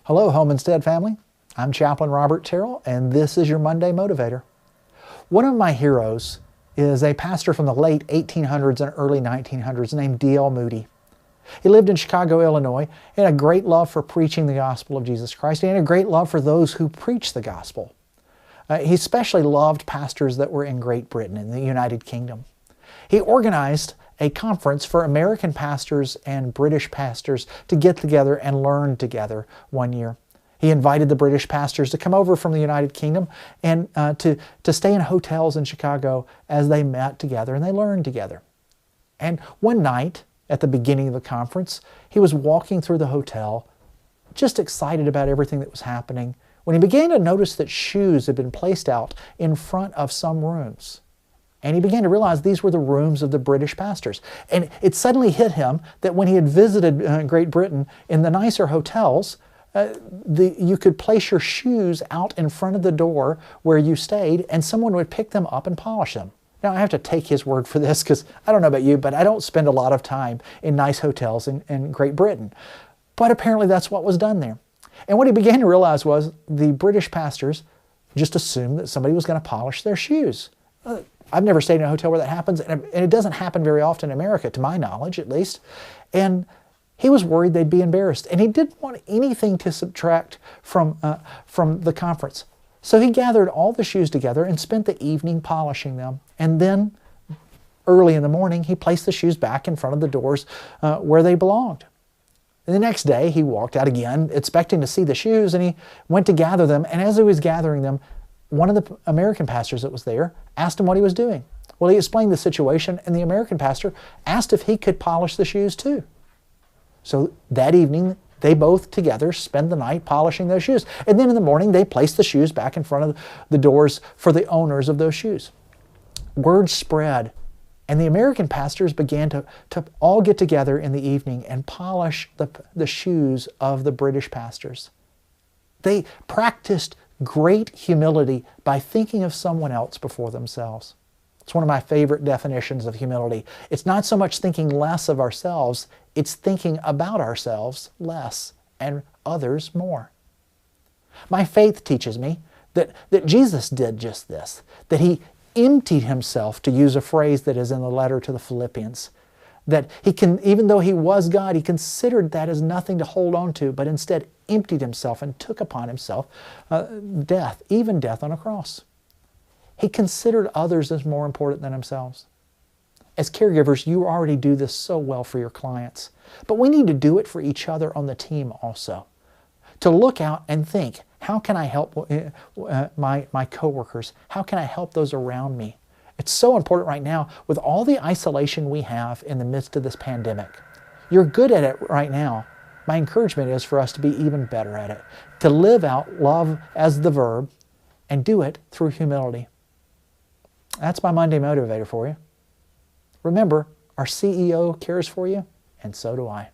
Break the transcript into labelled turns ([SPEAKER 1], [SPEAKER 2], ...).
[SPEAKER 1] Hello, Home Instead family. I'm Chaplain Robert Terrell, and this is your Monday Motivator. One of my heroes is a pastor from the late 1800s and early 1900s named D.L. Moody. He lived in Chicago, Illinois, and had a great love for preaching the gospel of Jesus Christ, and a great love for those who preach the gospel. He especially loved pastors that were in Great Britain, in the United Kingdom. He organized a conference for American pastors and British pastors to get together and learn together one year. He invited the British pastors to come over from the United Kingdom and to stay in hotels in Chicago as they met together and they learned together. And one night at the beginning of the conference, he was walking through the hotel, just excited about everything that was happening, when he began to notice that shoes had been placed out in front of some rooms. And he began to realize these were the rooms of the British pastors. And it suddenly hit him that when he had visited Great Britain in the nicer hotels, you could place your shoes out in front of the door where you stayed, and someone would pick them up and polish them. Now, I have to take his word for this because I don't know about you, but I don't spend a lot of time in nice hotels in Great Britain. But apparently that's what was done there. And what he began to realize was the British pastors just assumed that somebody was going to polish their shoes. I've never stayed in a hotel where that happens, and it doesn't happen very often in America, to my knowledge at least. And he was worried they'd be embarrassed, and he didn't want anything to subtract from the conference. So he gathered all the shoes together and spent the evening polishing them. And then, early in the morning, he placed the shoes back in front of the doors where they belonged. And the next day, he walked out again, expecting to see the shoes, and he went to gather them. And as he was gathering them, one of the American pastors that was there asked him what he was doing. Well, he explained the situation, and the American pastor asked if he could polish the shoes too. So that evening, they both together spend the night polishing those shoes. And then in the morning, they place the shoes back in front of the doors for the owners of those shoes. Word spread, and the American pastors began to all get together in the evening and polish the shoes of the British pastors. They practiced great humility by thinking of someone else before themselves. It's one of my favorite definitions of humility. It's not so much thinking less of ourselves, it's thinking about ourselves less and others more. My faith teaches me that Jesus did just this, that He emptied Himself, to use a phrase that is in the letter to the Philippians, that even though He was God, He considered that as nothing to hold on to, but instead emptied Himself and took upon Himself death, even death on a cross. He considered others as more important than Himself. As caregivers, you already do this so well for your clients, but we need to do it for each other on the team also. To look out and think, how can I help my coworkers? How can I help those around me? It's so important right now with all the isolation we have in the midst of this pandemic. You're good at it right now. My encouragement is for us to be even better at it, to live out love as the verb and do it through humility. That's my Monday Motivator for you. Remember, our CEO cares for you, and so do I.